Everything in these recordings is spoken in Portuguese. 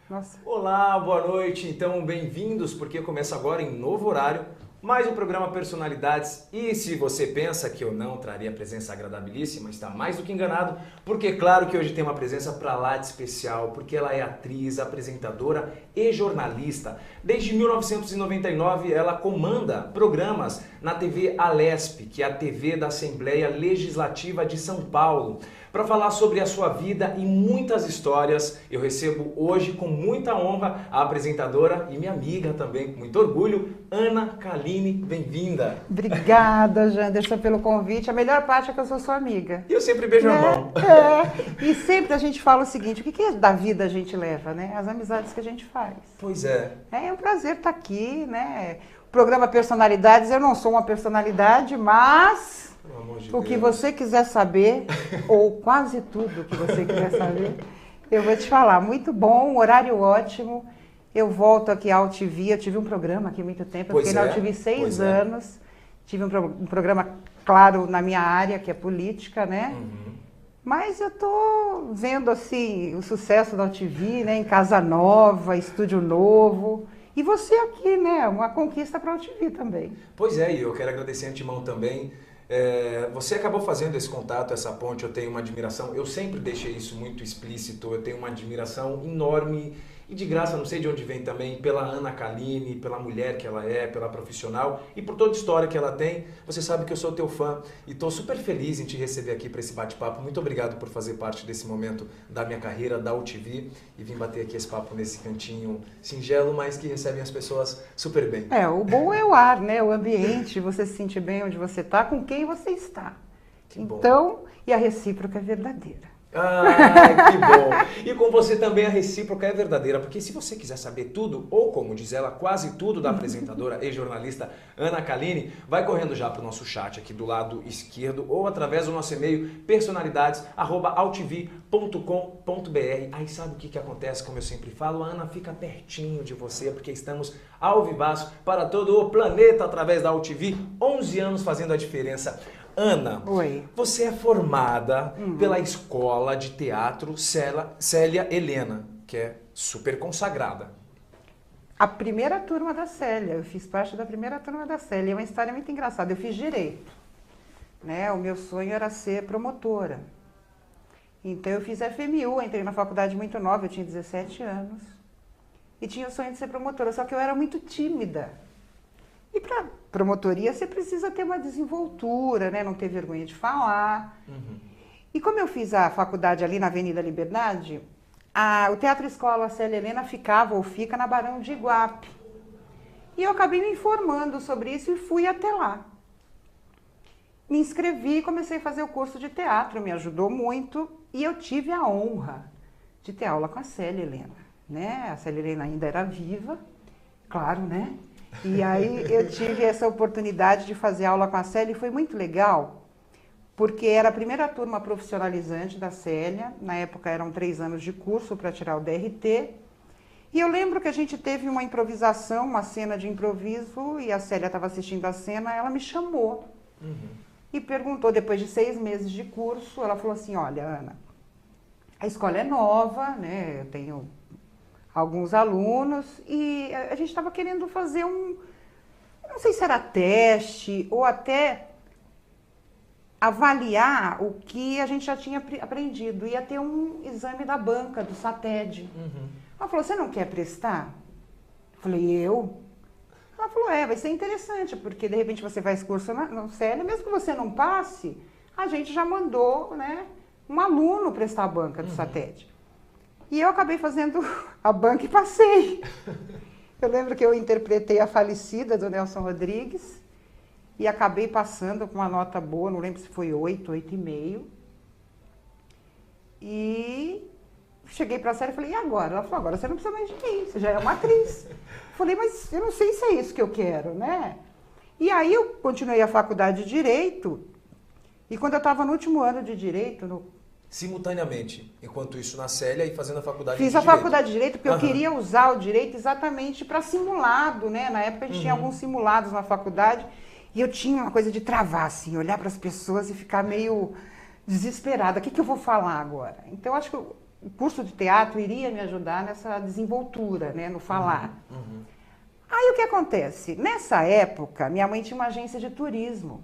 Nossa. Olá, boa noite. Então, bem-vindos, porque começa agora em novo horário, mais um programa Personalidades. E se você pensa que eu não traria presença agradabilíssima, está mais do que enganado, porque claro que hoje tem uma presença pra lá de especial, porque ela é atriz, apresentadora e jornalista. Desde 1999, ela comanda programas na TV Alesp, que é a TV da Assembleia Legislativa de São Paulo. Para falar sobre a sua vida e muitas histórias, eu recebo hoje com muita honra a apresentadora e minha amiga também, com muito orgulho, Ana Caline. Bem-vinda! Obrigada, Janderson, pelo convite. A melhor parte é que eu sou sua amiga. E eu sempre beijo a mão. E sempre a gente fala o seguinte, o que da vida a gente leva, né? As amizades que a gente faz. Pois é. É um prazer estar aqui, né? O programa Personalidades, eu não sou uma personalidade, mas... Pelo amor de O que Deus. você quiser saber, ou quase tudo que você quiser saber, eu vou te falar. Muito bom, horário ótimo. Eu volto aqui à UTV, eu tive um programa aqui há muito tempo, eu Pois fiquei na é, UTV pois 6 é. anos. Tive um programa, claro, na minha área, que é política, né? Mas eu tô vendo, assim, o sucesso da UTV, né? Em Casa Nova, estúdio novo. E você aqui, né? Uma conquista para a UTV também. Pois é, e eu quero agradecer de antemão também. Você acabou fazendo esse contato, essa ponte, eu tenho uma admiração, eu sempre deixei isso muito explícito, eu tenho uma admiração enorme e de graça, não sei de onde vem também, pela Ana Caline, pela mulher que ela é, pela profissional e por toda a história que ela tem. Você sabe que eu sou teu fã e estou super feliz em te receber aqui para esse bate-papo. Muito obrigado por fazer parte desse momento da minha carreira, da UTV, e vim bater aqui esse papo nesse cantinho singelo, mas que recebem as pessoas super bem. O bom é o ar, né? O ambiente, você se sentir bem onde você está, com quem você está. Que bom. Então, e a recíproca é verdadeira. Ah, que bom! E com você também a recíproca é verdadeira, porque se você quiser saber tudo, ou como diz ela, quase tudo da apresentadora e jornalista Ana Caline, vai correndo já para o nosso chat aqui do lado esquerdo, ou através do nosso e-mail personalidades@altv.com.br. Aí sabe o que acontece, como eu sempre falo, a Ana fica pertinho de você, porque estamos ao vivaço para todo o planeta através da AltV, 11 anos fazendo a diferença. Ana, Oi. você é formada pela Escola de Teatro Célia Helena, que é super consagrada. A primeira turma da Célia, eu fiz parte da primeira turma da Célia. É uma história muito engraçada. Eu fiz direito, né? O meu sonho era ser promotora. Então eu fiz FMU, entrei na faculdade muito nova, eu tinha 17 anos. E tinha o sonho de ser promotora, só que eu era muito tímida. E para promotoria você precisa ter uma desenvoltura, né? Não ter vergonha de falar. E como eu fiz a faculdade ali na Avenida Liberdade, o Teatro Escola Célia Helena ficava ou fica na Barão de Iguape. E eu acabei me informando sobre isso e fui até lá. Me inscrevi e comecei a fazer o curso de teatro, me ajudou muito. E eu tive a honra de ter aula com a Célia Helena, né? A Célia Helena ainda era viva, claro, né? E aí eu tive essa oportunidade de fazer aula com a Célia e foi muito legal, porque era a primeira turma profissionalizante da Célia, na época eram 3 anos de curso para tirar o DRT, e eu lembro que a gente teve uma improvisação, uma cena de improviso, e a Célia estava assistindo a cena, ela me chamou e perguntou, depois de 6 meses de curso, ela falou assim, olha, Ana, a escola é nova, né, eu tenho alguns alunos, e a gente estava querendo fazer não sei se era teste, ou até avaliar o que a gente já tinha aprendido. Ia ter um exame da banca, do SATED. Ela falou, você não quer prestar? Eu falei, eu? Ela falou, vai ser interessante, porque de repente você faz curso no Célia, mesmo que você não passe, a gente já mandou, né, um aluno prestar a banca do SATED. E eu acabei fazendo a banca e passei. Eu lembro que eu interpretei a falecida do Nelson Rodrigues e acabei passando com uma nota boa, não lembro se foi 8, 8,5. E cheguei para a Célia e falei, e agora? Ela falou, agora você não precisa mais de mim, você já é uma atriz. Falei, mas eu não sei se é isso que eu quero, né? E aí eu continuei a faculdade de Direito, e quando eu estava no último ano de Direito... Simultaneamente, enquanto isso na Célia e fazendo a faculdade de Fiz Direito. a faculdade de Direito porque eu queria usar o Direito exatamente para simulado, né? Na época a gente tinha alguns simulados na faculdade, e eu tinha uma coisa de travar, assim, olhar para as pessoas e ficar meio desesperada. O que eu vou falar agora? Então, acho que o curso de teatro iria me ajudar nessa desenvoltura, né? No falar. Aí, o que acontece? Nessa época, minha mãe tinha uma agência de turismo.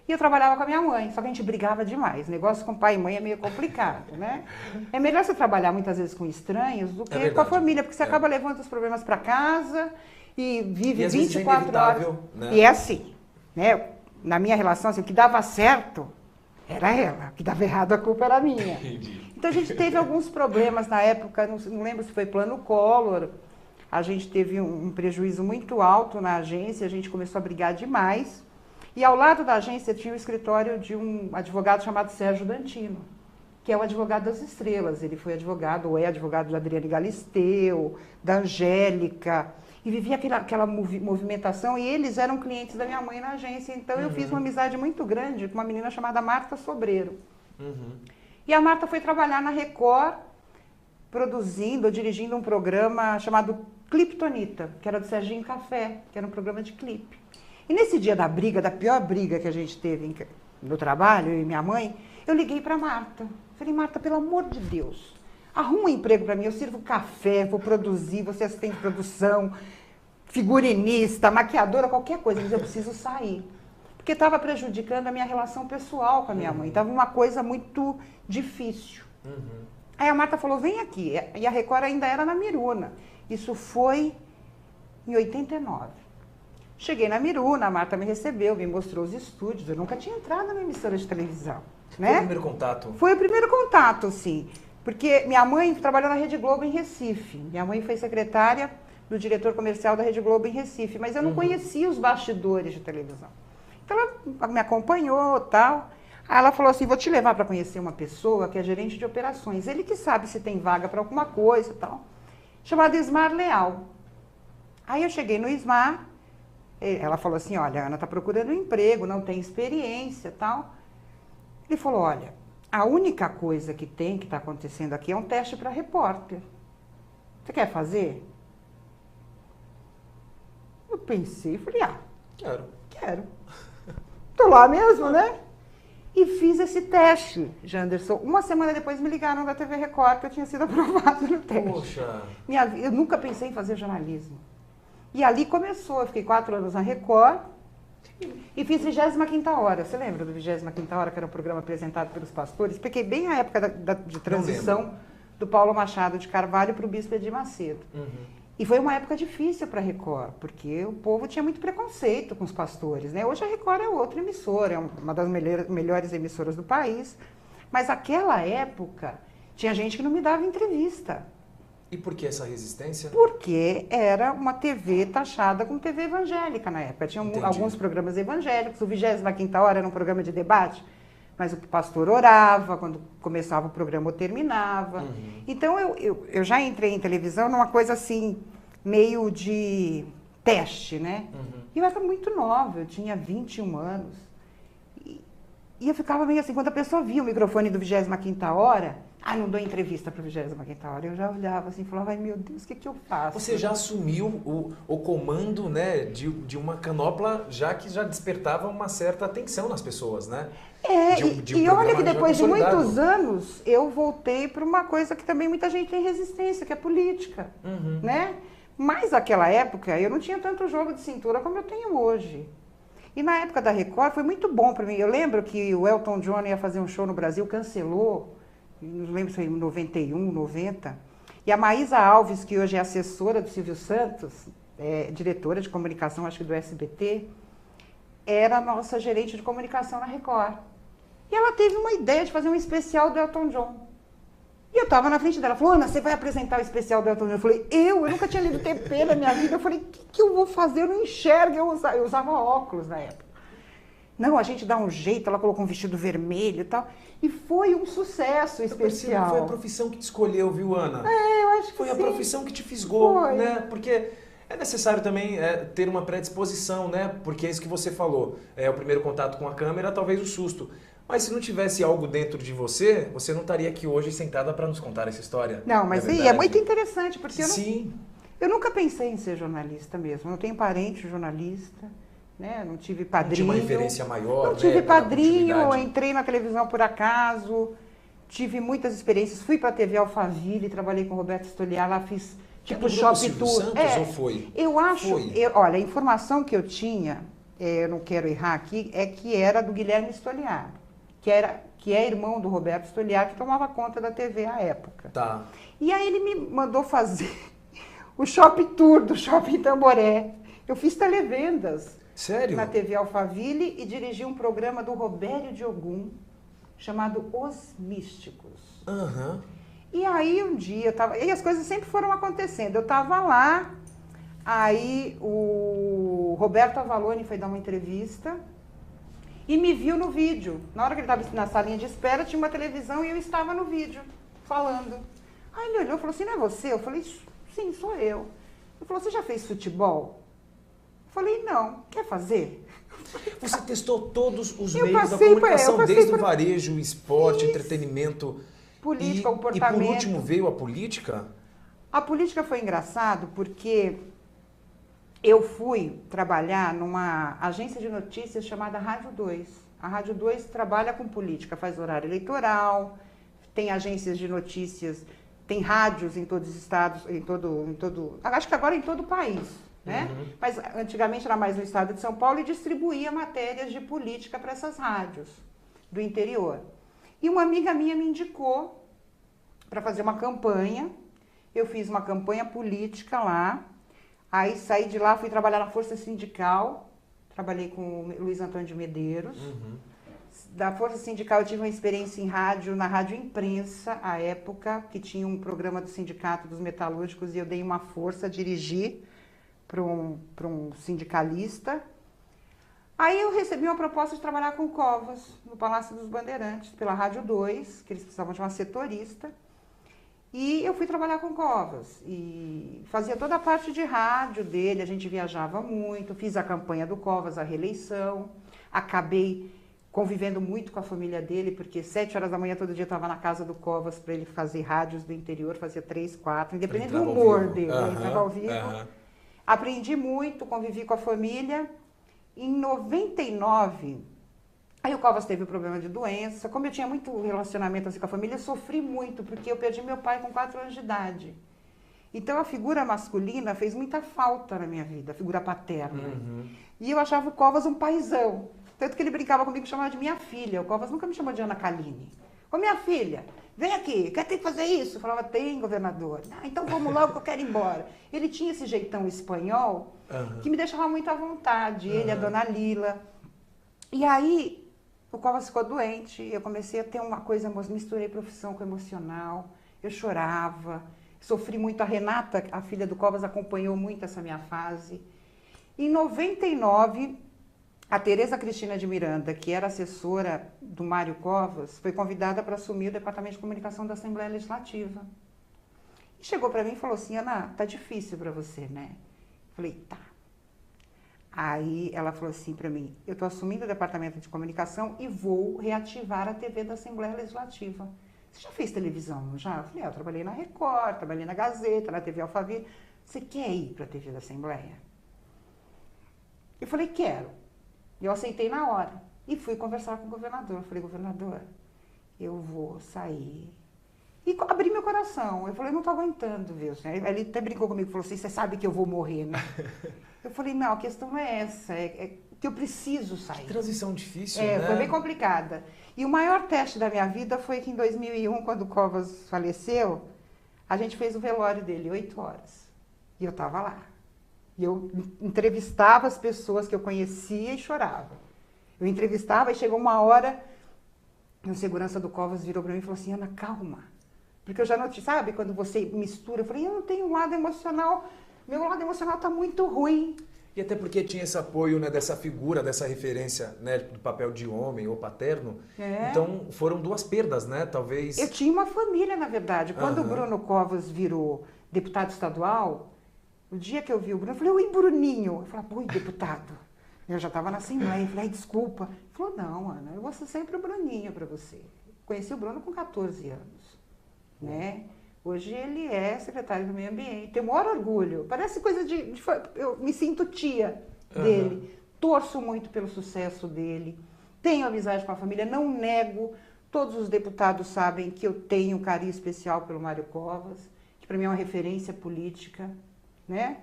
E eu trabalhava com a minha mãe, só que a gente brigava demais. Negócio com pai e mãe é meio complicado, né? É melhor você trabalhar muitas vezes com estranhos do que com a família, porque você acaba levando os problemas para casa e vive 24 horas. Né? E é assim, né? Na minha relação, assim, o que dava certo era ela, o que dava errado a culpa era minha. Então a gente teve alguns problemas na época, não lembro se foi plano Collor, a gente teve um prejuízo muito alto na agência, a gente começou a brigar demais. E ao lado da agência tinha o escritório de um advogado chamado Sérgio Dantino, que é o advogado das estrelas. Ele foi advogado, ou é advogado de Adriane Galisteu, da Angélica, e vivia aquela movimentação, e eles eram clientes da minha mãe na agência. Então eu fiz uma amizade muito grande com uma menina chamada Marta Sobreiro. E a Marta foi trabalhar na Record, produzindo ou dirigindo um programa chamado Cliptonita, que era do Serginho Café, que era um programa de clipe. E nesse dia da briga, da pior briga que a gente teve no trabalho, eu e minha mãe, eu liguei para Marta. Falei, Marta, pelo amor de Deus, arruma um emprego para mim, eu sirvo café, vou produzir, você assistente de produção, figurinista, maquiadora, qualquer coisa, mas eu preciso sair. Porque estava prejudicando a minha relação pessoal com a minha mãe, estava uma coisa muito difícil. Aí a Marta falou, vem aqui, e a Record ainda era na Miruna. Isso foi em 89. Cheguei na Miruna, a Marta me recebeu, me mostrou os estúdios. Eu nunca tinha entrado na emissora de televisão. Né? Foi o primeiro contato? Foi o primeiro contato, sim. Porque minha mãe trabalhou na Rede Globo em Recife. Minha mãe foi secretária do diretor comercial da Rede Globo em Recife. Mas eu não conhecia os bastidores de televisão. Então ela me acompanhou e tal. Aí ela falou assim, vou te levar para conhecer uma pessoa que é gerente de operações. Ele que sabe se tem vaga para alguma coisa e tal. Chamado Ismar Leal. Aí eu cheguei no Ismar. Ela falou assim, olha, a Ana está procurando um emprego, não tem experiência e tal. Ele falou, olha, a única coisa que está acontecendo aqui é um teste para repórter. Você quer fazer? Eu pensei, falei, quero. Tô lá mesmo, né? E fiz esse teste, Janderson. Uma semana depois me ligaram da TV Record que eu tinha sido aprovado no teste. Poxa! Eu nunca pensei em fazer jornalismo. E ali começou, eu fiquei 4 anos na Record e fiz 25ª Hora. Você lembra do 25ª Hora, que era um programa apresentado pelos pastores? Peguei bem a época de transição do Paulo Machado de Carvalho para o Bispo Edir Macedo. E foi uma época difícil para a Record, porque o povo tinha muito preconceito com os pastores, né? Hoje a Record é outra emissora, é uma das melhores emissoras do país. Mas naquela época tinha gente que não me dava entrevista. E por que essa resistência? Porque era uma TV taxada como TV evangélica na época. Tinha alguns programas evangélicos. O 25ª Hora era um programa de debate, mas o pastor orava quando começava o programa ou terminava. Então eu já entrei em televisão numa coisa assim, meio de teste, né? E eu era muito nova, eu tinha 21 anos. E eu ficava meio assim, quando a pessoa via o microfone do 25ª Hora... não dou entrevista para o 25ª Hora. Eu já olhava assim e falava, ai meu Deus, o que eu faço? Você já assumiu o comando, né, de uma canopla que já despertava uma certa atenção nas pessoas, né? E olha que depois de muitos anos, eu voltei para uma coisa que também muita gente tem resistência, que é política, né? Mas naquela época, eu não tinha tanto jogo de cintura como eu tenho hoje. E na época da Record foi muito bom para mim. Eu lembro que o Elton John ia fazer um show no Brasil, cancelou. Não lembro se foi em 91, 90. E a Maísa Alves, que hoje é assessora do Silvio Santos, diretora de comunicação, acho que do SBT, era a nossa gerente de comunicação na Record. E ela teve uma ideia de fazer um especial do Elton John. E eu estava na frente dela, falou, Ana, você vai apresentar o especial do Elton John? Eu falei, eu nunca tinha lido TP na minha vida. Eu falei, o que eu vou fazer? Eu não enxergo. Eu usava óculos na época. Não, a gente dá um jeito, ela colocou um vestido vermelho e tal. E foi um sucesso especial. Foi a profissão que te escolheu, viu, Ana? Eu acho que foi a sim. profissão que te fisgou, Foi. né? Porque é necessário também ter uma predisposição, né? Porque é isso que você falou. O primeiro contato com a câmera, talvez o susto. Mas se não tivesse algo dentro de você, você não estaria aqui hoje sentada para nos contar essa história. Não, mas é muito interessante, porque eu nunca pensei em ser jornalista mesmo. Eu não tenho parente jornalista. Né? Não tive padrinho. Não tinha uma referência maior, não tive padrinho, entrei na televisão por acaso, tive muitas experiências, fui para a TV Alphaville, trabalhei com o Roberto Stoliar, lá fiz tipo Shop Tour. Santos, ou foi? Eu acho, olha, a informação que eu tinha, eu não quero errar aqui, é que era do Guilherme Stoliar, que é irmão do Roberto Stoliar, que tomava conta da TV à época. Tá. E aí ele me mandou fazer o Shop Tour do Shopping Tamboré. Eu fiz televendas. Sério? Na TV Alphaville e dirigi um programa do Robério Diogum chamado Os Místicos. Uhum. E aí um dia, e as coisas sempre foram acontecendo. Eu estava lá, aí o Roberto Avalone foi dar uma entrevista e me viu no vídeo. Na hora que ele estava na salinha de espera, tinha uma televisão e eu estava no vídeo, falando. Aí ele olhou e falou assim, não é você? Eu falei, sim, sou eu. Ele falou, você já fez futebol? Falei, não. Quer fazer? Você testou todos os meios da comunicação, desde o varejo, o esporte, entretenimento. Política, comportamento. E por último veio a política? A política foi engraçado porque eu fui trabalhar numa agência de notícias chamada Rádio 2. A Rádio 2 trabalha com política, faz horário eleitoral, tem agências de notícias, tem rádios em todos os estados, acho que agora em todo o país. Né? Uhum. Mas antigamente era mais no estado de São Paulo e distribuía matérias de política para essas rádios do interior. E uma amiga minha me indicou para fazer uma campanha. Eu fiz uma campanha política lá. Aí saí de lá, fui trabalhar na Força Sindical. Trabalhei com o Luiz Antônio de Medeiros. Uhum. Da Força Sindical eu tive uma experiência em rádio, na Rádio Imprensa, à época, que tinha um programa do Sindicato dos Metalúrgicos e eu dei uma força a dirigir para um sindicalista. Aí eu recebi uma proposta de trabalhar com Covas, no Palácio dos Bandeirantes, pela Rádio 2, que eles precisavam de uma setorista. E eu fui trabalhar com Covas. E fazia toda a parte de rádio dele, a gente viajava muito, fiz a campanha do Covas, a reeleição. Acabei convivendo muito com a família dele, porque 7 horas da manhã todo dia eu estava na casa do Covas para ele fazer rádios do interior, fazia 3, 4, independente do humor dele, ele estava ao vivo. Aprendi muito, convivi com a família. Em 99, aí o Covas teve um problema de doença. Como eu tinha muito relacionamento assim com a família, eu sofri muito, porque eu perdi meu pai com 4 anos de idade. Então a figura masculina fez muita falta na minha vida, a figura paterna. Uhum. E eu achava o Covas um paizão. Tanto que ele brincava comigo e chamava de minha filha. O Covas nunca me chamou de Ana Kaline. Ô minha filha, vem aqui, quer ter que fazer isso? Eu falava, tem, governador. Ah, então vamos logo que eu quero ir embora. Ele tinha esse jeitão espanhol que me deixava muito à vontade. Ele, a dona Lila. E aí, o Covas ficou doente. Eu comecei a ter uma coisa, misturei profissão com emocional. Eu chorava, sofri muito. A Renata, a filha do Covas, acompanhou muito essa minha fase. Em 99... a Tereza Cristina de Miranda, que era assessora do Mário Covas, foi convidada para assumir o Departamento de Comunicação da Assembleia Legislativa. E chegou para mim e falou assim, Ana, tá difícil para você, né? Falei, tá. Aí ela falou assim para mim, eu estou assumindo o Departamento de Comunicação e vou reativar a TV da Assembleia Legislativa. Você já fez televisão, não já? Eu falei, eu trabalhei na Record, trabalhei na Gazeta, na TV Alphaville. Você quer ir para a TV da Assembleia? Eu falei, quero. Eu aceitei na hora e fui conversar com o governador. Eu falei, governador, eu vou sair. E abri meu coração. Eu falei, eu não estou aguentando, viu? Ele até brincou comigo, falou assim, você sabe que eu vou morrer, né? Eu falei, não, a questão não é essa, é que eu preciso sair. Que transição difícil, né? Foi bem complicada. E o maior teste da minha vida foi que em 2001, quando o Covas faleceu, a gente fez o velório dele, 8 horas. E eu estava lá. E eu entrevistava as pessoas que eu conhecia e chorava. Eu entrevistava e chegou uma hora, o segurança do Covas virou para mim e falou assim, Ana, calma. Porque eu já não, sabe, quando você mistura, eu falei, eu não tenho um lado emocional, meu lado emocional está muito ruim. E até porque tinha esse apoio, né, dessa figura, dessa referência, né, do papel de homem ou paterno. Então foram duas perdas, né? Talvez. Eu tinha uma família, na verdade. Quando o Bruno Covas virou deputado estadual, o dia que eu vi o Bruno, eu falei, oi, Bruninho. Eu falei, oi, deputado. Eu já estava na Assembleia, eu falei, desculpa. Ele falou, não, Ana, eu vou ser sempre o Bruninho para você. Conheci o Bruno com 14 anos, né? Hoje ele é secretário do Meio Ambiente, tenho o maior orgulho. Parece coisa eu me sinto tia dele. Torço muito pelo sucesso dele. Tenho amizade com a família, não nego. Todos os deputados sabem que eu tenho um carinho especial pelo Mário Covas, que para mim é uma referência política, né?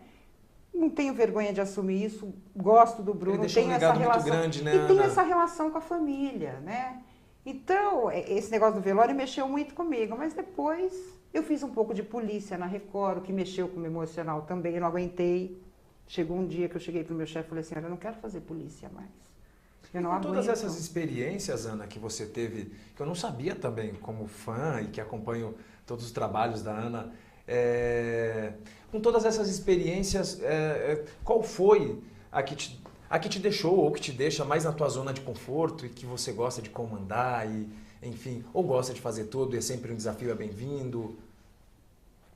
Não tenho vergonha de assumir isso. Gosto do Bruno, ele tenho essa relação muito grande, né, e tenho Ana? essa relação com a família, né? Então, esse negócio do velório mexeu muito comigo, mas depois eu fiz um pouco de polícia na Record, o que mexeu com o meu emocional também, eu não aguentei. Chegou um dia que eu cheguei para o meu chefe e falei assim, eu não quero fazer polícia mais. Eu não aguento. Todas essas experiências, Ana, que você teve, que eu não sabia também como fã e que acompanho todos os trabalhos da Ana, com todas essas experiências, qual foi a que te deixou ou que te deixa mais na tua zona de conforto e que você gosta de comandar e, enfim, ou gosta de fazer tudo e é sempre um desafio, é bem-vindo?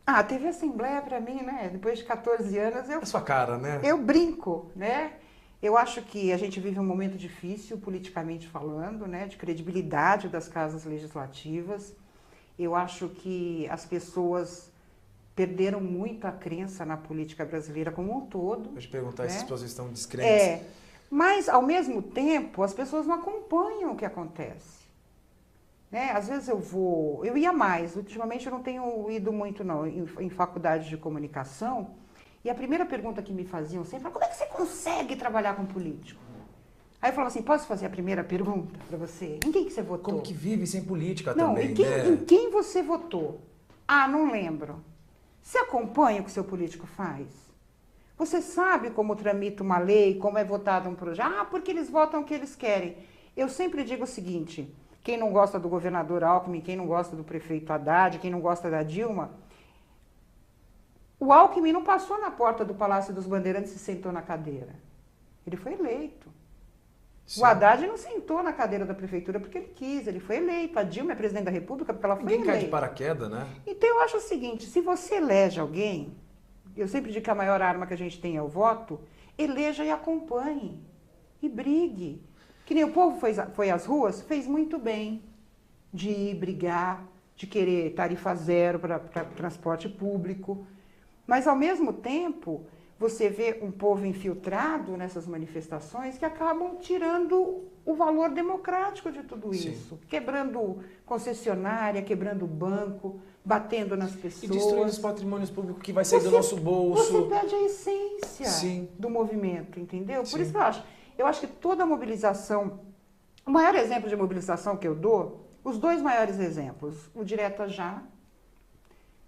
Ah, teve Assembleia para mim, né? Depois de 14 anos, É a sua cara, né? eu brinco, né? Eu acho que a gente vive um momento difícil, politicamente falando, né? De credibilidade das casas legislativas. Eu acho que as pessoas perderam muito a crença na política brasileira como um todo. Vou te perguntar, né? se as pessoas estão descrentes. Mas, ao mesmo tempo, as pessoas não acompanham o que acontece. Né? Às vezes eu ia mais, ultimamente eu não tenho ido muito não, em faculdade de comunicação, e a primeira pergunta que me faziam sempre era, como é que você consegue trabalhar com político? Aí eu falava assim, posso fazer a primeira pergunta para você? Em quem que você votou? Como que vive sem política Não, também, em quem você votou? Ah, não lembro. Você acompanha o que o seu político faz? Você sabe como tramita uma lei, como é votado um projeto? Ah, porque eles votam o que eles querem. Eu sempre digo o seguinte, quem não gosta do governador Alckmin, quem não gosta do prefeito Haddad, quem não gosta da Dilma, o Alckmin não passou na porta do Palácio dos Bandeirantes e sentou na cadeira. Ele foi eleito. Sim. O Haddad não sentou na cadeira da prefeitura porque ele quis, ele foi eleito. A Dilma é presidente da República porque ela foi eleita. Ninguém cai de paraquedas, né? Então eu acho o seguinte, se você elege alguém, eu sempre digo que a maior arma que a gente tem é o voto, eleja e acompanhe. E brigue. Que nem o povo foi às ruas, fez muito bem de ir brigar, de querer tarifa zero para transporte público. Mas, ao mesmo tempo, você vê um povo infiltrado nessas manifestações que acabam tirando o valor democrático de tudo isso. Sim. Quebrando concessionária, quebrando banco, batendo nas pessoas. E destruindo os patrimônios públicos que vai sair do nosso bolso. Você perde a essência Sim. do movimento, entendeu? Sim. Por isso que eu acho que toda mobilização, o maior exemplo de mobilização que eu dou, os dois maiores exemplos, o Direta Já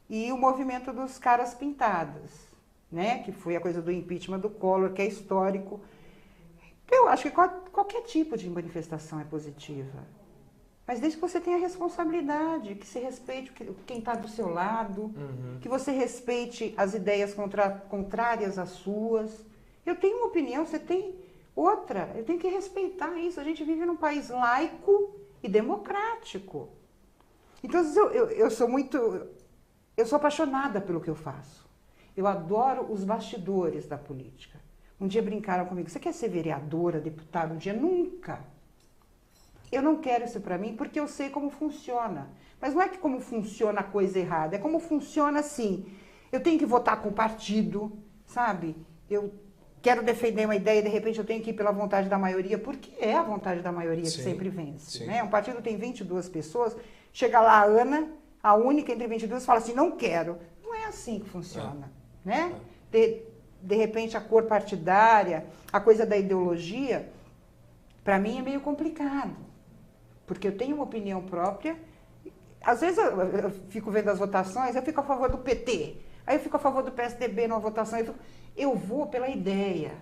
e o movimento dos caras pintadas, né? Que foi a coisa do impeachment do Collor, que é histórico. Eu acho que qualquer tipo de manifestação é positiva. Mas desde que você tenha responsabilidade, que você respeite quem está do seu lado, que você respeite as ideias contrárias às suas. Eu tenho uma opinião, você tem outra. Eu tenho que respeitar isso. A gente vive num país laico e democrático. Então, eu sou apaixonada pelo que eu faço. Eu adoro os bastidores da política. Um dia brincaram comigo, você quer ser vereadora, deputada? Um dia, nunca. Eu não quero isso para mim porque eu sei como funciona. Mas não é que como funciona a coisa errada, é como funciona assim. Eu tenho que votar com o partido, sabe? Eu quero defender uma ideia e de repente eu tenho que ir pela vontade da maioria, porque é a vontade da maioria que sempre vence. Né? Um partido tem 22 pessoas, chega lá a Ana, a única entre 22, fala assim, não quero. Não é assim que funciona. Né? De repente a cor partidária, a coisa da ideologia, para mim é meio complicado. Porque eu tenho uma opinião própria. Às vezes eu fico vendo as votações, eu fico a favor do PT. Aí eu fico a favor do PSDB numa votação. Eu vou pela ideia,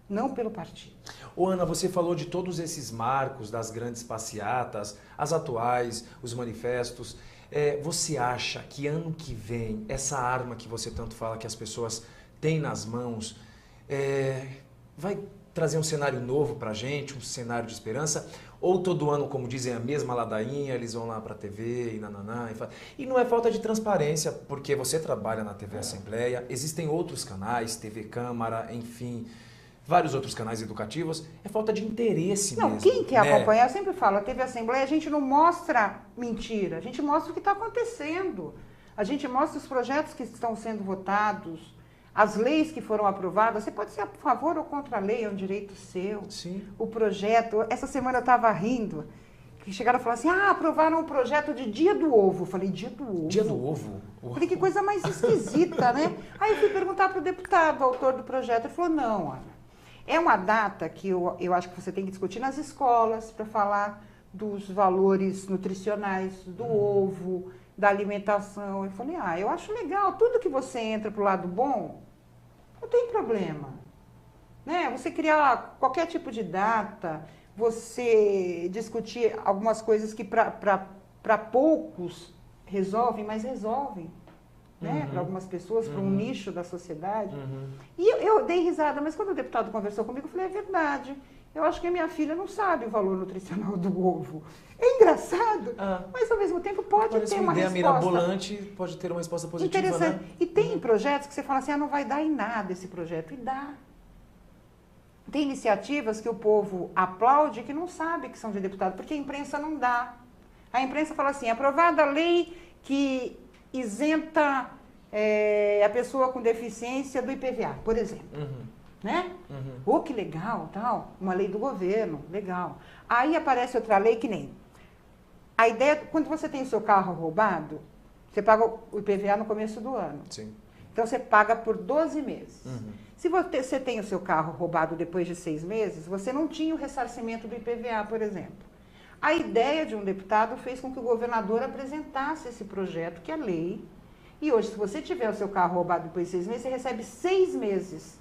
não pelo partido. Ô Ana, você falou de todos esses marcos, das grandes passeatas, as atuais, os manifestos. Você acha que ano que vem, essa arma que você tanto fala que as pessoas têm nas mãos, vai trazer um cenário novo pra gente, um cenário de esperança? Ou todo ano, como dizem, a mesma ladainha, eles vão lá pra TV e nananá. E não é falta de transparência, porque você trabalha na TV Assembleia, existem outros canais, TV Câmara, enfim, vários outros canais educativos. É falta de interesse Não, mesmo. quem quer acompanhar, eu sempre falo, a TV Assembleia, a gente não mostra mentira, a gente mostra o que está acontecendo. A gente mostra os projetos que estão sendo votados, as leis que foram aprovadas. Você pode ser a favor ou contra a lei, é um direito seu. Sim. O projeto, essa semana eu estava rindo, que chegaram a falar assim, aprovaram um projeto de Dia do Ovo. Eu falei, Dia do Ovo? Dia do Ovo? Eu falei, que coisa mais esquisita, né? Aí eu fui perguntar para o deputado, autor do projeto, ele falou, não, Ana, é uma data que eu acho que você tem que discutir nas escolas para falar dos valores nutricionais do ovo, da alimentação. Eu falei, eu acho legal, tudo que você entra para o lado bom, não tem problema. Né? Você criar qualquer tipo de data, você discutir algumas coisas que para poucos resolvem, mas resolvem. Né? Para algumas pessoas, para um nicho da sociedade. E eu dei risada, mas quando o deputado conversou comigo, eu falei, é verdade. Eu acho que a minha filha não sabe o valor nutricional do ovo. É engraçado, mas ao mesmo tempo pode ter uma ideia resposta mirabolante, pode ter uma resposta positiva. interessante. Né? E tem projetos que você fala assim, não vai dar em nada esse projeto. E dá. Tem iniciativas que o povo aplaude que não sabe que são de deputado, porque a imprensa não dá. A imprensa fala assim, aprovada a lei que isenta a pessoa com deficiência do IPVA, por exemplo. Né? Que legal, tal, uma lei do governo, legal. Aí aparece outra lei que nem... A ideia, quando você tem o seu carro roubado, você paga o IPVA no começo do ano. Sim. Então você paga por 12 meses. Se você tem o seu carro roubado depois de 6 meses, você não tinha o ressarcimento do IPVA, por exemplo. A ideia de um deputado fez com que o governador apresentasse esse projeto, que é lei. E hoje, se você tiver o seu carro roubado depois de 6 meses, você recebe 6 meses.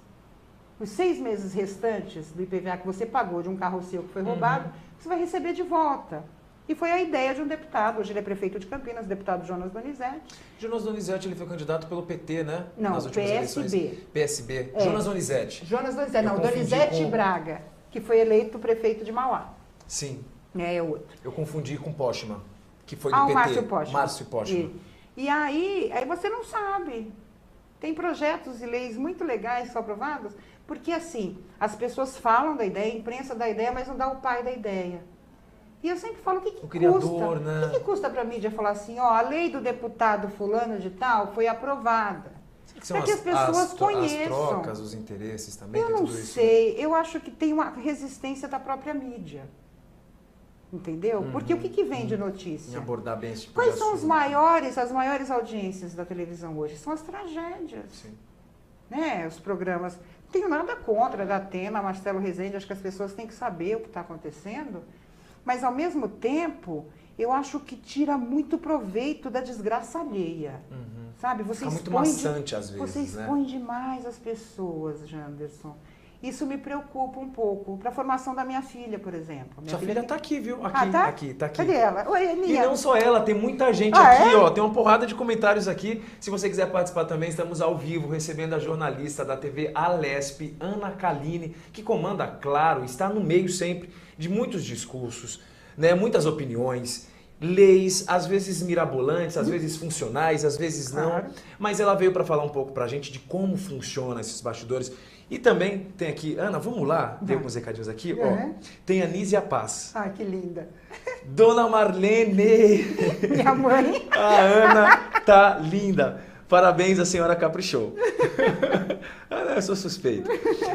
Os 6 meses restantes do IPVA que você pagou de um carro seu que foi roubado, você vai receber de volta. E foi a ideia de um deputado, hoje ele é prefeito de Campinas, o deputado Jonas Donizete. Jonas Donizete, ele foi candidato pelo PT, né? Não, nas últimas PSB. Eleições. PSB. Jonas Donizete. Jonas Donizete, não, Donizete Braga, que foi eleito prefeito de Mauá. Sim. É outro. Eu confundi com Postman, que foi do PT. Márcio Postman. Márcio Postman. E aí você não sabe. Tem projetos e leis muito legais que são aprovados, porque assim, as pessoas falam da ideia, a imprensa dá ideia, mas não dá o pai da ideia. E eu sempre falo, o que criador, custa? Né? O que custa para a mídia falar assim, a lei do deputado fulano de tal foi aprovada? Para que as pessoas conheçam. As trocas, os interesses também, eu tem não tudo isso. sei, eu acho que tem uma resistência da própria mídia. Entendeu? Porque o que vem de notícia? Em abordar bem esse tipo Quais de são assunto. as maiores audiências da televisão hoje? São as tragédias. Sim. Né? Os programas. Não tenho nada contra da Atena, Marcelo Rezende, acho que as pessoas têm que saber o que está acontecendo, mas ao mesmo tempo, eu acho que tira muito proveito da desgraça alheia. Sabe? Você fica muito maçante às vezes. Você expõe demais as pessoas, Janderson. Isso me preocupa um pouco. Para a formação da minha filha, por exemplo. Sua filha está aqui, viu? Tá? Aqui. Cadê ela? Oi, Aninha. E não só ela, tem muita gente aqui, ó. Tem uma porrada de comentários aqui. Se você quiser participar também, estamos ao vivo, recebendo a jornalista da TV Alesp, Ana Kaline, que comanda, claro, está no meio sempre de muitos discursos, né? Muitas opiniões, leis, às vezes mirabolantes, às vezes funcionais, às vezes não. Claro. Mas ela veio para falar um pouco para a gente de como funcionam esses bastidores. E também tem aqui, Ana, vamos lá, ver alguns recadinhos aqui. Ó, tem a Nízia Paz. Ah, que linda. Dona Marlene. Minha mãe. A Ana tá linda. Parabéns, a senhora caprichou. Eu sou suspeito.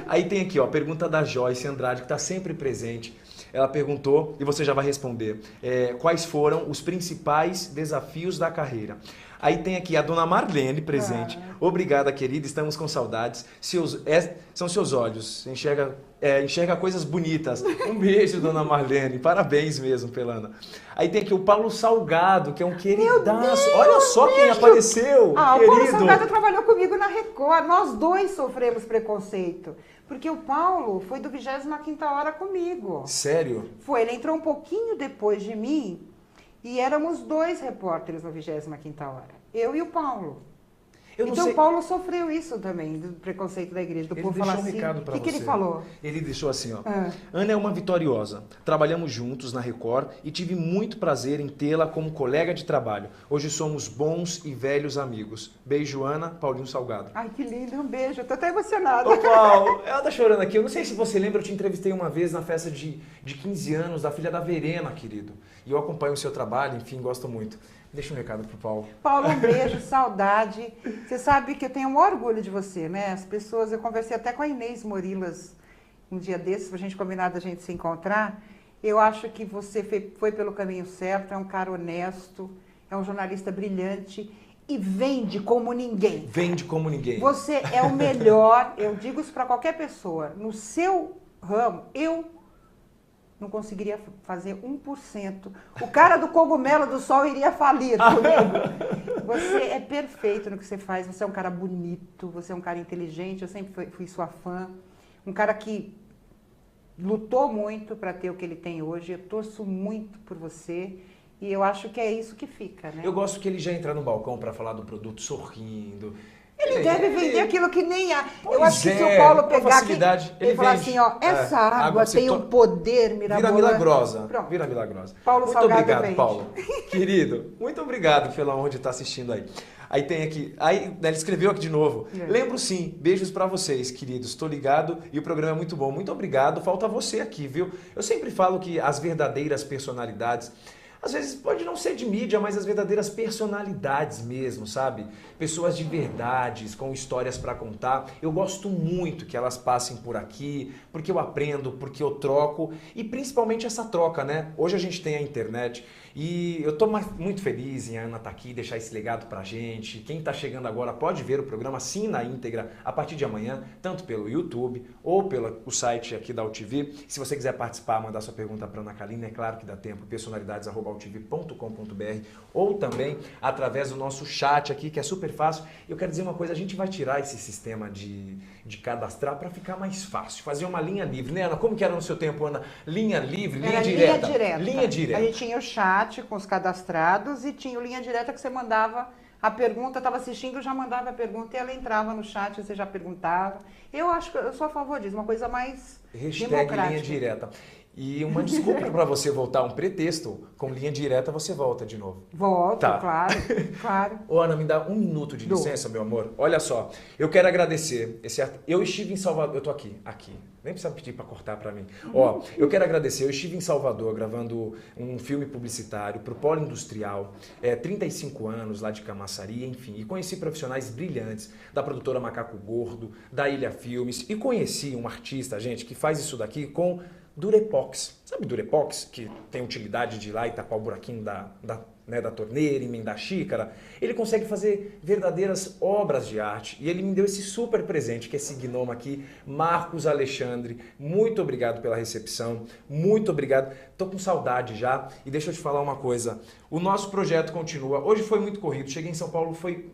Aí tem aqui, ó, pergunta da Joyce Andrade, que está sempre presente. Ela perguntou, e você já vai responder, quais foram os principais desafios da carreira. Aí tem aqui a dona Marlene presente. Obrigada, querida, estamos com saudades. São seus olhos, enxerga coisas bonitas. Um beijo, dona Marlene. Parabéns mesmo, Pelana. Aí tem aqui o Paulo Salgado, que é um queridaço. Olha só quem apareceu, querido. O Paulo Salgado trabalhou comigo na Record. Nós dois sofremos preconceito. Porque o Paulo foi do 25ª Hora comigo. Sério? Foi, ele entrou um pouquinho depois de mim. E éramos 2 repórteres no 25ª Hora. Eu e o Paulo. Eu não Então sei... Paulo sofreu isso também, do preconceito da igreja, do Ele povo deixou falar um assim. recado pra O que você. ele falou? Ele deixou assim, ó. Ah. Ana é uma vitoriosa. Trabalhamos juntos na Record e tive muito prazer em tê-la como colega de trabalho. Hoje somos bons e velhos amigos. Beijo, Ana. Paulinho Salgado. Ai, que lindo, um beijo. Eu tô até emocionada. Ô, Paulo, ela tá chorando aqui. Eu não sei se você lembra, eu te entrevistei uma vez na festa de 15 anos da filha da Verena, querido. E eu acompanho o seu trabalho, enfim, gosto muito. Deixa um recado pro Paulo. Paulo, um beijo, saudade. Você sabe que eu tenho um orgulho de você, né? As pessoas, eu conversei até com a Inês Morilas um dia desses, pra gente combinar da gente se encontrar. Eu acho que você foi pelo caminho certo, é um cara honesto, é um jornalista brilhante e vende como ninguém. Vende como ninguém. Você é o melhor, eu digo isso para qualquer pessoa. No seu ramo, eu não conseguiria fazer 1%. O cara do cogumelo do sol iria falir comigo. Você é perfeito no que você faz, você é um cara bonito, você é um cara inteligente, eu sempre fui sua fã. Um cara que lutou muito para ter o que ele tem hoje, eu torço muito por você. E eu acho que é isso que fica, né? Eu gosto que ele já entra no balcão para falar do produto sorrindo. Ele deve vender aquilo que nem há. Pois Eu acho que se o é, Paulo com pegar aqui facilidade, ele falar vende. assim, ó, essa água água tem um to- poder mirabolante. Vira milagrosa. Pronto. Vira milagrosa. Paulo Muito Salgado obrigado, vende. Paulo. Querido, muito obrigado pela honra de estar assistindo aí. Aí tem aqui, aí ele escreveu aqui de novo. É. Lembro sim, beijos pra vocês, queridos. Estou ligado e o programa é muito bom. Muito obrigado. Falta você aqui, viu? Eu sempre falo que as verdadeiras personalidades, às vezes pode não ser de mídia, mas as verdadeiras personalidades mesmo, sabe? Pessoas de verdades, com histórias para contar. Eu gosto muito que elas passem por aqui, porque eu aprendo, porque eu troco e principalmente essa troca, né? Hoje a gente tem a internet e eu tô muito feliz em a Ana estar aqui, deixar esse legado pra gente. Quem tá chegando agora pode ver o programa sim na íntegra a partir de amanhã, tanto pelo YouTube ou pelo site aqui da UTV. Se você quiser participar, mandar sua pergunta para Ana Kalina, é claro que dá tempo, personalidades@utv.com.br ou também através do nosso chat aqui, que é super fácil. Eu quero dizer uma coisa, a gente vai tirar esse sistema de cadastrar para ficar mais fácil, fazer uma linha livre, né, Ana? Como que era no seu tempo, Ana? Linha livre, linha Era direta? linha direta. Linha direta. A gente tinha o chat com os cadastrados e tinha o linha direta que você mandava a pergunta, estava assistindo, já mandava a pergunta e ela entrava no chat, você já perguntava. Eu acho que eu sou a favor disso, uma coisa mais democrática. Linha direta. E uma desculpa para você voltar, um pretexto, com linha direta você volta de novo. Volto, Tá. claro, claro. Ô, Ana, me dá um minuto de Dou. licença, meu amor. Olha só, eu quero agradecer. Eu estive em Salvador, eu tô aqui. Nem precisa pedir para cortar para mim. Ó, eu quero agradecer. Eu estive em Salvador gravando um filme publicitário para o Polo Industrial, 35 anos lá de Camaçari, enfim. E conheci profissionais brilhantes da produtora Macaco Gordo, da Ilha Filmes. E conheci um artista, gente, que faz isso daqui com Durepox. Sabe Durepox? Que tem utilidade de ir lá e tapar o buraquinho da torneira, emendar a xícara. Ele consegue fazer verdadeiras obras de arte. E ele me deu esse super presente, que é esse gnomo aqui, Marcos Alexandre. Muito obrigado pela recepção. Muito obrigado. Tô com saudade já. E deixa eu te falar uma coisa. O nosso projeto continua. Hoje foi muito corrido. Cheguei em São Paulo, foi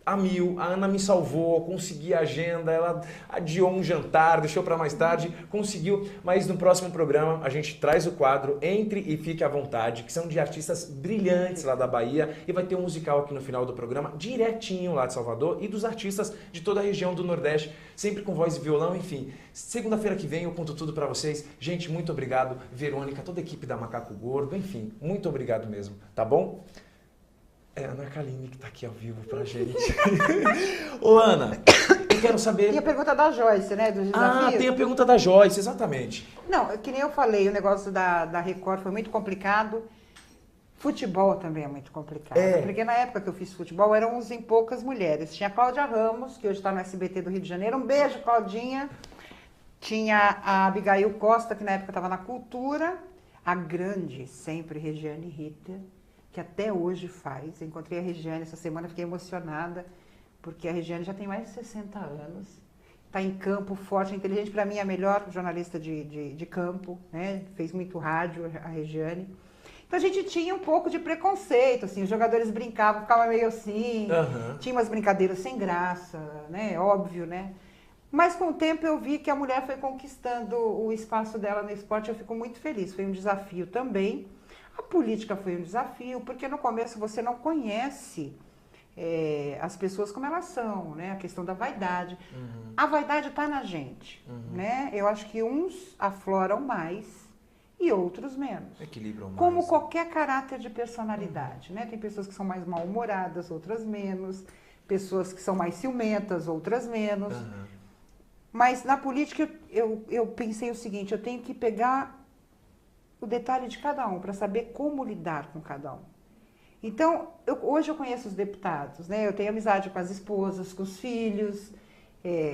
a mil, a Ana me salvou, consegui a agenda, ela adiou um jantar, deixou para mais tarde, conseguiu, mas no próximo programa a gente traz o quadro Entre e Fique à Vontade, que são de artistas brilhantes lá da Bahia, e vai ter um musical aqui no final do programa, direitinho lá de Salvador, e dos artistas de toda a região do Nordeste, sempre com voz e violão, enfim. Segunda-feira que vem eu conto tudo para vocês. Gente, muito obrigado, Verônica, toda a equipe da Macaco Gordo, enfim, muito obrigado mesmo, tá bom? É a Ana Kalina que tá aqui ao vivo pra gente. Ô, Ana, eu quero saber... Tem a pergunta da Joyce, né, dos desafios. Tem a pergunta da Joyce, exatamente. Não, que nem eu falei, o negócio da Record foi muito complicado. Futebol também é muito complicado. Porque na época que eu fiz futebol, eram 11 e poucas mulheres. Tinha a Cláudia Ramos, que hoje está no SBT do Rio de Janeiro. Um beijo, Claudinha. Tinha a Abigail Costa, que na época estava na Cultura. A grande, sempre, Regiane Ritter, que até hoje faz. Encontrei a Regiane essa semana, fiquei emocionada, porque a Regiane já tem mais de 60 anos, está em campo, forte, inteligente. Para mim, é a melhor jornalista de campo, né? Fez muito rádio, a Regiane. Então a gente tinha um pouco de preconceito, assim, os jogadores brincavam, ficavam meio assim, tinha umas brincadeiras sem graça, né? Óbvio, né? Mas com o tempo eu vi que a mulher foi conquistando o espaço dela no esporte, eu fico muito feliz, foi um desafio também. A política foi um desafio, porque no começo você não conhece as pessoas como elas são, né? A questão da vaidade. A vaidade está na gente, né? Eu acho que uns afloram mais e outros menos. Equilibram mais. Como qualquer caráter de personalidade, né? Tem pessoas que são mais mal-humoradas, outras menos. Pessoas que são mais ciumentas, outras menos. Mas na política eu pensei o seguinte, eu tenho que pegar o detalhe de cada um para saber como lidar com cada um. Então, hoje eu conheço os deputados, né? Eu tenho amizade com as esposas, com os filhos.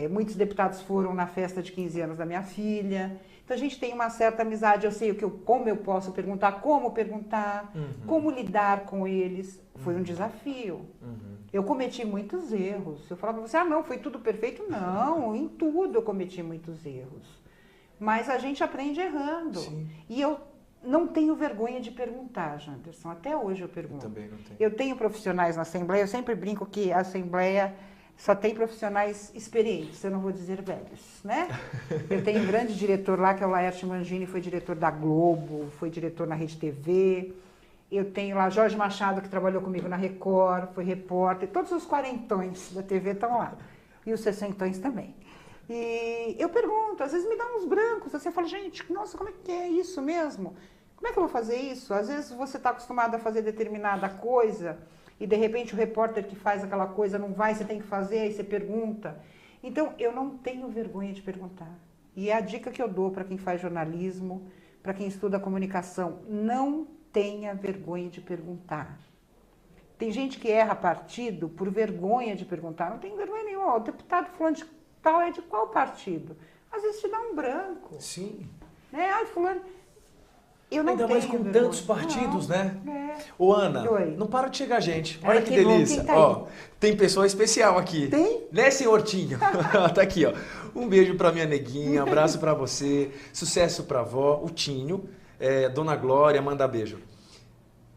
Muitos deputados foram na festa de 15 anos da minha filha. Então, a gente tem uma certa amizade. Eu sei como eu posso perguntar, como lidar com eles. Foi um desafio. Eu cometi muitos erros. Eu falava para você, não, foi tudo perfeito? Não, em tudo eu cometi muitos erros. Mas a gente aprende errando. Sim. E eu não tenho vergonha de perguntar, Janderson. Até hoje eu pergunto. Eu também não tenho. Eu tenho profissionais na Assembleia, eu sempre brinco que a Assembleia só tem profissionais experientes, eu não vou dizer velhos, né? Eu tenho um grande diretor lá, que é o Laerte Mangini, foi diretor da Globo, foi diretor na Rede TV. Eu tenho lá Jorge Machado, que trabalhou comigo na Record, foi repórter. Todos os quarentões da TV estão lá. E os sessentões também. E eu pergunto, às vezes me dá uns brancos, você fala, gente, nossa, como é que é isso mesmo? Como é que eu vou fazer isso? Às vezes você está acostumado a fazer determinada coisa e de repente o repórter que faz aquela coisa não vai, você tem que fazer, aí você pergunta. Então, eu não tenho vergonha de perguntar. E é a dica que eu dou para quem faz jornalismo, para quem estuda comunicação, não tenha vergonha de perguntar. Tem gente que erra partido por vergonha de perguntar, não tem vergonha nenhuma. O deputado fulano de tal é de qual partido? Às vezes te dá um branco. Sim. Né? Ai, fulano... Eu não Ainda tenho mais com vergonha. tantos partidos, Não, né? Ô, Ana, Oi. não para de chegar gente. Ai, Olha que que bom. delícia. Quem tá Ó, tem pessoa especial aqui. Tem? Né, senhor Tinho? Tá aqui, ó. Um beijo pra minha neguinha, abraço pra você, sucesso pra avó, o Tinho, Dona Glória, manda beijo.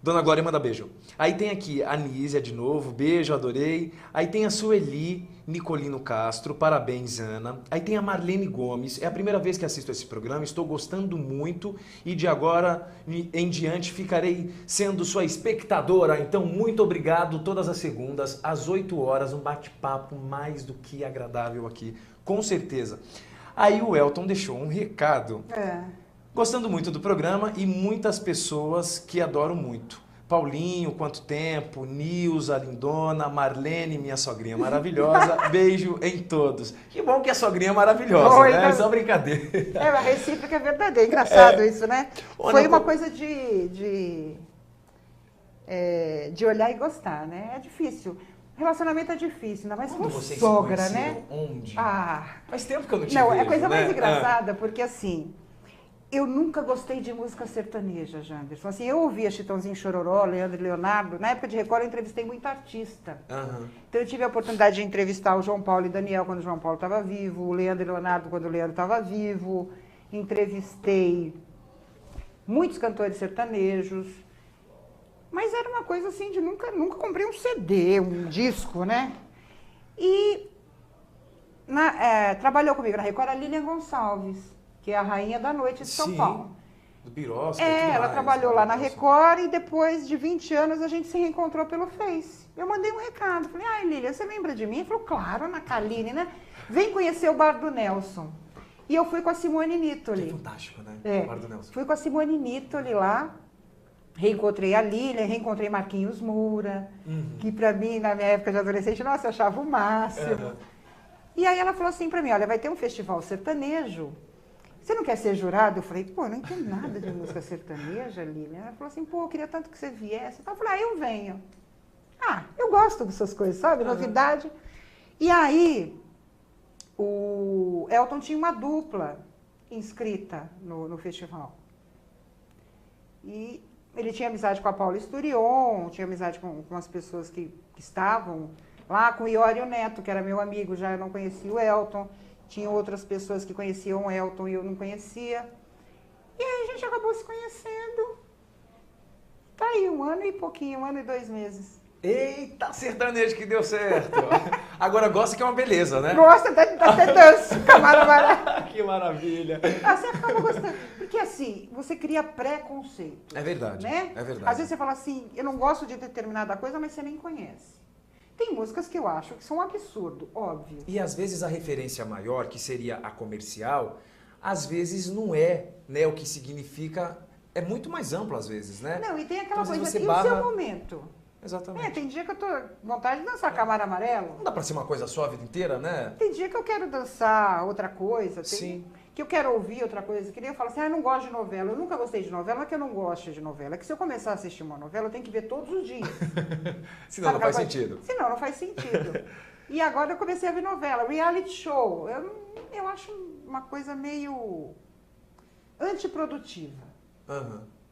Dona Glória, manda beijo. Aí tem aqui a Nízia de novo, beijo, adorei. Aí tem a Sueli Nicolino Castro, parabéns, Ana. Aí tem a Marlene Gomes, é a primeira vez que assisto esse programa, estou gostando muito e de agora em diante ficarei sendo sua espectadora. Então, muito obrigado, todas as segundas, às 8 horas, um bate-papo mais do que agradável aqui, com certeza. Aí o Elton deixou um recado. Gostando muito do programa e muitas pessoas que adoram muito. Paulinho, quanto tempo, Nilza, lindona, Marlene, minha sogrinha maravilhosa, beijo em todos. Que bom que a sogrinha é maravilhosa, Oi, né? não... Só brincadeira. A recíproca é verdadeira, engraçado isso, né? Foi uma coisa de olhar e gostar, né? É difícil. Relacionamento é difícil, ainda mais com sogra, né? Onde? Ah, faz tempo que eu não te não, vejo, é a coisa né? mais engraçada, porque assim... Eu nunca gostei de música sertaneja, Janderson. Assim, eu ouvia Chitãozinho Chororó, Leandro e Leonardo. Na época de Record, eu entrevistei muito artista. Então, eu tive a oportunidade de entrevistar o João Paulo e Daniel quando o João Paulo estava vivo, o Leandro e Leonardo quando o Leandro estava vivo. Entrevistei muitos cantores sertanejos. Mas era uma coisa assim de nunca comprei um CD, um disco, né? E trabalhou comigo na Record a Lilian Gonçalves, que é a rainha da noite de São Paulo. Do Birosca, ela trabalhou lá na Record e depois de 20 anos a gente se reencontrou pelo Face. Eu mandei um recado, falei, ai Lilian, você lembra de mim? Ele falou, claro, Ana Kaline, né? Vem conhecer o Bar do Nelson. E eu fui com a Simone Nittoli. Que fantástico, né? O Bar do Nelson. Fui com a Simone Nittoli lá, reencontrei a Lilian, reencontrei Marquinhos Moura, que pra mim, na minha época de adolescente, nossa, eu achava o máximo. E aí ela falou assim pra mim, olha, vai ter um festival sertanejo, você não quer ser jurado? Eu falei, pô, eu não entendo nada de música sertaneja, Lilian. Ela falou assim, pô, eu queria tanto que você viesse. Eu falei, eu venho. Eu gosto dessas coisas, sabe? Novidade. E aí, o Elton tinha uma dupla inscrita no festival. E ele tinha amizade com a Paula Esturion, tinha amizade com as pessoas que estavam lá, com o Iório Neto, que era meu amigo, já eu não conhecia o Elton. Tinha outras pessoas que conheciam o Elton e eu não conhecia. E aí a gente acabou se conhecendo. Tá aí, 1 ano e pouquinho, 1 ano e 2 meses. Eita, sertanejo que deu certo. Agora gosta que é uma beleza, né? Gosta, até dança, camarada. Que maravilha. Você acaba gostando. Porque assim, você cria preconceito. É verdade, né? é verdade. Às vezes você fala assim, eu não gosto de determinada coisa, mas você nem conhece. Tem músicas que eu acho que são um absurdo, óbvio. E às vezes a referência maior, que seria a comercial, às vezes não é, né, o que significa, é muito mais amplo às vezes, né? Não, e tem aquela Então, às coisa, vezes você e barra... o seu momento? Exatamente. Tem dia que eu tô com vontade de dançar Camaro Amarelo. Não dá pra ser uma coisa só a vida inteira, né? Tem dia que eu quero dançar outra coisa, Sim. que eu quero ouvir outra coisa. Que nem eu falo assim, eu não gosto de novela. Eu nunca gostei de novela, não é que eu não gosto de novela. É que se eu começar a assistir uma novela, eu tenho que ver todos os dias. Senão não faz sentido. Senão não faz sentido. E agora eu comecei a ver novela, reality show. Eu acho uma coisa meio antiprodutiva.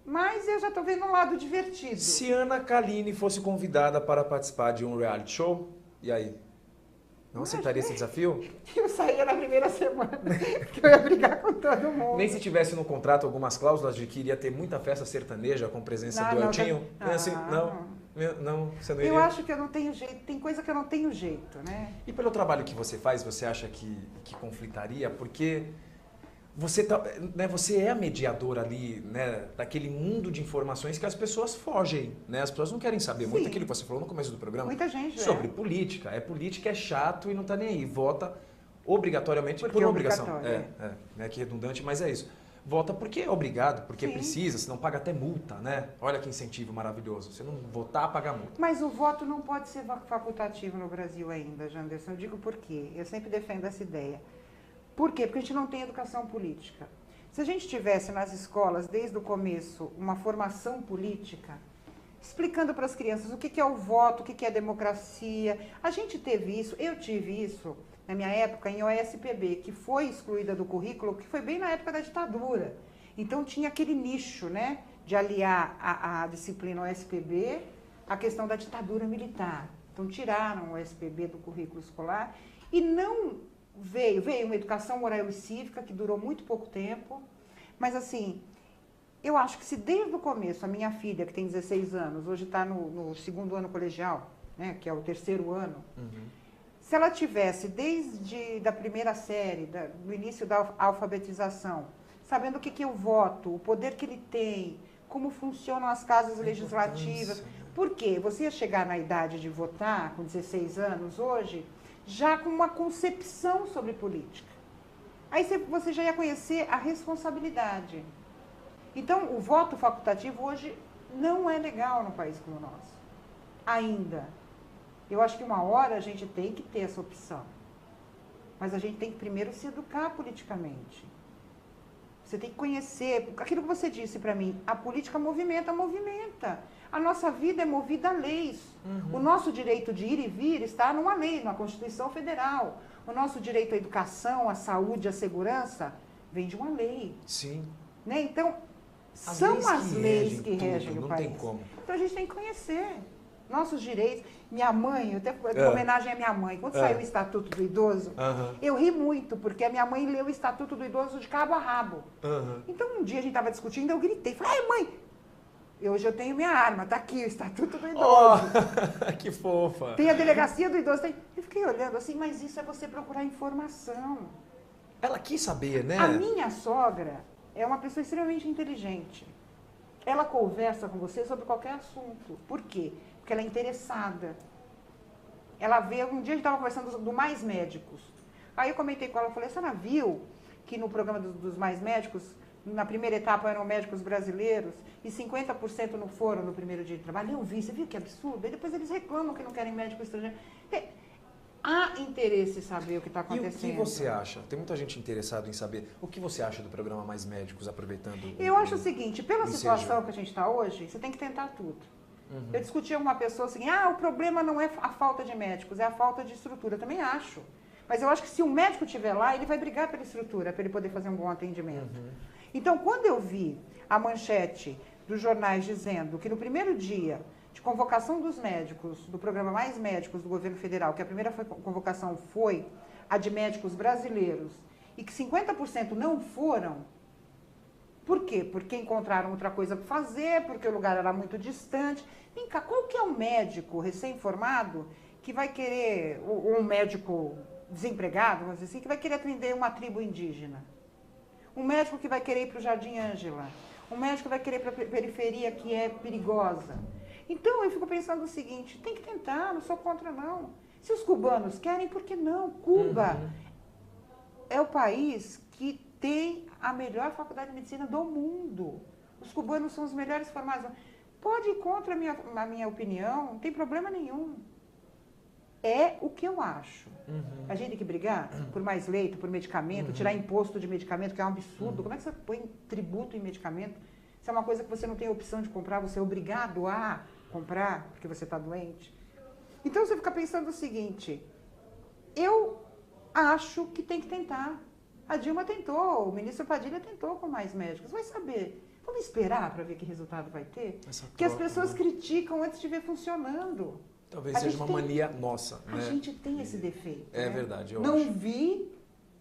Mas eu já estou vendo um lado divertido. Se Ana Kaline fosse convidada para participar de um reality show, e aí? Não aceitaria esse desafio? Eu saía na primeira semana, porque eu ia brigar com todo mundo. Nem se tivesse no contrato algumas cláusulas de que iria ter muita festa sertaneja com presença do Eltinho? Não, você não iria? Eu acho que eu não tenho jeito, tem coisa que eu não tenho jeito, né? E pelo trabalho que você faz, você acha que conflitaria? Porque você, né, você é a mediadora ali, né, daquele mundo de informações que as pessoas fogem, né? As pessoas não querem saber muito aquilo que você falou no começo do programa. Muita gente sobre política. Política é chato e não tá nem aí. Vota obrigatoriamente por obrigação. Né, que redundante, mas é isso. Vota porque é obrigado, porque precisa, senão paga até multa, né? Olha que incentivo maravilhoso. Você não votar, paga multa. Mas o voto não pode ser facultativo no Brasil ainda, Janderson. Eu digo por quê. Eu sempre defendo essa ideia. Por quê? Porque a gente não tem educação política. Se a gente tivesse nas escolas, desde o começo, uma formação política, explicando para as crianças o que é o voto, o que é a democracia. A gente teve isso, eu tive isso, na minha época, em OSPB, que foi excluída do currículo, que foi bem na época da ditadura. Então tinha aquele nicho, né, de aliar a disciplina OSPB à questão da ditadura militar. Então tiraram o OSPB do currículo escolar e não... Veio uma educação moral e cívica que durou muito pouco tempo, mas assim, eu acho que se desde o começo a minha filha, que tem 16 anos, hoje está no segundo ano colegial, né, que é o terceiro ano, se ela tivesse desde da primeira série, do início da alfabetização, sabendo o que é o voto, o poder que ele tem, como funcionam as casas legislativas, por quê? Você ia chegar na idade de votar com 16 anos hoje, já com uma concepção sobre política. Aí você já ia conhecer a responsabilidade. Então, o voto facultativo hoje não é legal no país como o nosso. Ainda. Eu acho que uma hora a gente tem que ter essa opção. Mas a gente tem que primeiro se educar politicamente. Você tem que conhecer, aquilo que você disse para mim, a política movimenta. A nossa vida é movida a leis. O nosso direito de ir e vir está numa lei, na Constituição Federal. O nosso direito à educação, à saúde, à segurança, vem de uma lei. Sim. Né? Então, são as leis que regem o país. Não tem como. Então a gente tem que conhecer nossos direitos. Minha mãe, até em homenagem à minha mãe, quando saiu o Estatuto do Idoso, eu ri muito, porque a minha mãe leu o Estatuto do Idoso de cabo a rabo. Então um dia a gente estava discutindo, eu gritei, falei, ai mãe, hoje eu tenho minha arma, tá aqui o Estatuto do Idoso. Oh, que fofa. Tem a delegacia do idoso. Eu fiquei olhando assim, mas isso é você procurar informação. Ela quis saber, né? A minha sogra é uma pessoa extremamente inteligente. Ela conversa com você sobre qualquer assunto. Por quê? Porque ela é interessada. Ela vê, um dia a gente estava conversando do Mais Médicos. Aí eu comentei com ela, eu falei, a senhora viu que no programa dos Mais Médicos, na primeira etapa eram médicos brasileiros e 50% não foram no primeiro dia de trabalho? Eu vi, você viu que absurdo? Aí depois eles reclamam que não querem médico estrangeiro. Há interesse em saber o que está acontecendo. E o que você acha? Tem muita gente interessada em saber. O que você acha do programa Mais Médicos, aproveitando Eu acho o seguinte, pela situação que a gente está hoje, você tem que tentar tudo. Eu discutia com uma pessoa assim, o problema não é a falta de médicos, é a falta de estrutura. Eu também acho. Mas eu acho que se um médico estiver lá, ele vai brigar pela estrutura, para ele poder fazer um bom atendimento. Então, quando eu vi a manchete dos jornais dizendo que no primeiro dia de convocação dos médicos, do programa Mais Médicos do governo federal, que a primeira convocação foi a de médicos brasileiros, e que 50% não foram, por quê? Porque encontraram outra coisa para fazer, porque o lugar era muito distante. Vem cá, qual que é o médico recém-formado que vai querer, ou um médico desempregado, vamos dizer assim, que vai querer atender uma tribo indígena? Um médico que vai querer ir para o Jardim Ângela, um médico que vai querer ir para a periferia que é perigosa. Então, eu fico pensando o seguinte, tem que tentar, não sou contra, não. Se os cubanos querem, por que não? Cuba é o país que tem a melhor faculdade de medicina do mundo. Os cubanos são os melhores formados. Pode ir contra a minha opinião, não tem problema nenhum. É o que eu acho. A gente tem que brigar por mais leito, por medicamento, tirar imposto de medicamento, que é um absurdo. Como é que você põe tributo em medicamento? Se é uma coisa que você não tem opção de comprar, você é obrigado a comprar porque você está doente. Então você fica pensando o seguinte, eu acho que tem que tentar. A Dilma tentou, o ministro Padilha tentou com mais médicos. Vai saber. Vamos esperar para ver que resultado vai ter? Porque as pessoas criticam antes de ver funcionando. Talvez seja uma mania nossa. A gente tem esse defeito. É verdade, eu não acho. Vi,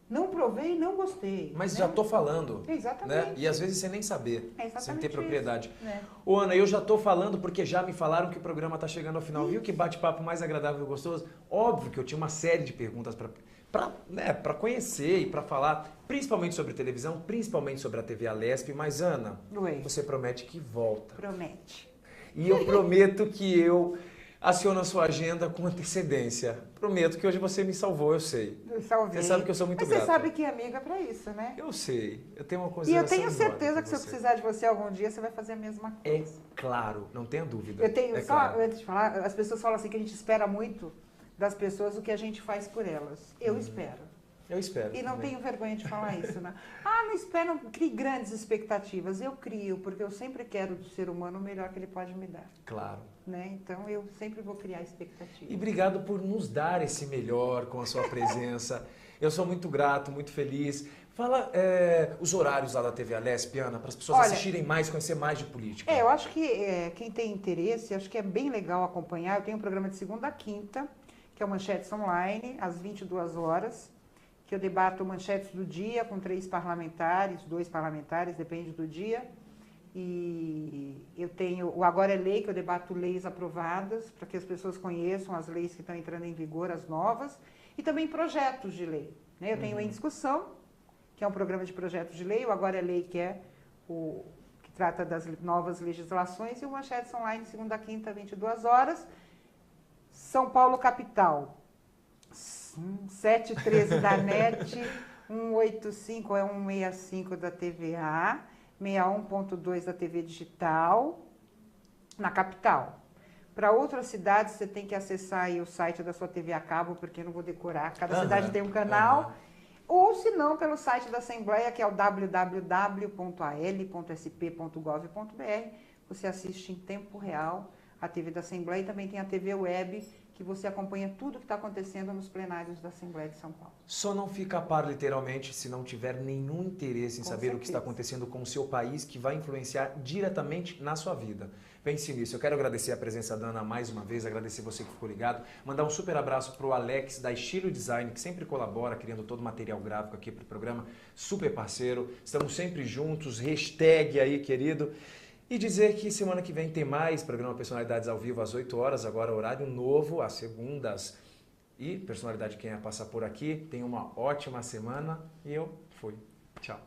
não provei, não gostei. Mas já estou falando. Exatamente. Né? E às vezes sem nem saber, sem ter propriedade. Né? Ô Ana, eu já estou falando porque já me falaram que o programa está chegando ao final. Viu que bate-papo mais agradável e gostoso? Óbvio que eu tinha uma série de perguntas para conhecer e para falar, principalmente sobre televisão, principalmente sobre a TV Alesp. Mas Ana, você promete que volta. Promete. E eu prometo que eu aciono a sua agenda com antecedência. Prometo que hoje você me salvou, eu sei. Eu salvei. Você sabe que eu sou muito grato. Mas você sabe que é amiga para isso, né? Eu sei. Eu tenho uma E consideração. eu tenho certeza que se eu precisar de você algum dia, você vai fazer a mesma coisa. É claro, não tenha dúvida. Eu tenho, claro. Antes de falar, as pessoas falam assim que a gente espera muito das pessoas o que a gente faz por elas. Eu espero. Eu espero. E não também. tenho vergonha de falar isso, né? Ah, não espero, não crie grandes expectativas. Eu crio, porque eu sempre quero do ser humano o melhor que ele pode me dar. Claro. Né? Então, eu sempre vou criar expectativas. E obrigado por nos dar esse melhor com a sua presença. Eu sou muito grato, muito feliz. Fala os horários lá da TV Alesp, Ana, para as pessoas assistirem mais, conhecer mais de política. Eu acho que quem tem interesse, acho que é bem legal acompanhar. Eu tenho um programa de segunda a quinta, que é o Manchetes Online, às 22 horas, que eu debato manchetes do dia com 2 parlamentares, depende do dia. E eu tenho o Agora é Lei, que eu debato leis aprovadas, para que as pessoas conheçam as leis que estão entrando em vigor, as novas, e também projetos de lei. Né? Eu tenho Em Discussão, que é um programa de projetos de lei, o Agora é Lei, que é o que trata das novas legislações, e o Manchetes Online, segunda a quinta, 22 horas. São Paulo, capital. 7h13 da NET, 185 é 165 da TVA, 61.2 da TV Digital, na capital. Para outras cidades, você tem que acessar aí o site da sua TV a cabo, porque eu não vou decorar. Cada cidade tem um canal. Ou, se não, pelo site da Assembleia, que é o www.al.sp.gov.br. Você assiste em tempo real a TV da Assembleia e também tem a TV Web, que você acompanha tudo que está acontecendo nos plenários da Assembleia de São Paulo. Só não fica a par, literalmente, se não tiver nenhum interesse em saber o que está acontecendo com o seu país, que vai influenciar diretamente na sua vida. Pense nisso. Eu quero agradecer a presença da Ana mais uma vez, agradecer você que ficou ligado, mandar um super abraço para o Alex, da Estilo Design, que sempre colabora, criando todo o material gráfico aqui para o programa, super parceiro. Estamos sempre juntos, hashtag aí, querido. E dizer que semana que vem tem mais programa Personalidades ao vivo às 8 horas, agora horário novo, às segundas. E Personalidade quem passar por aqui, tenha uma ótima semana e eu fui. Tchau.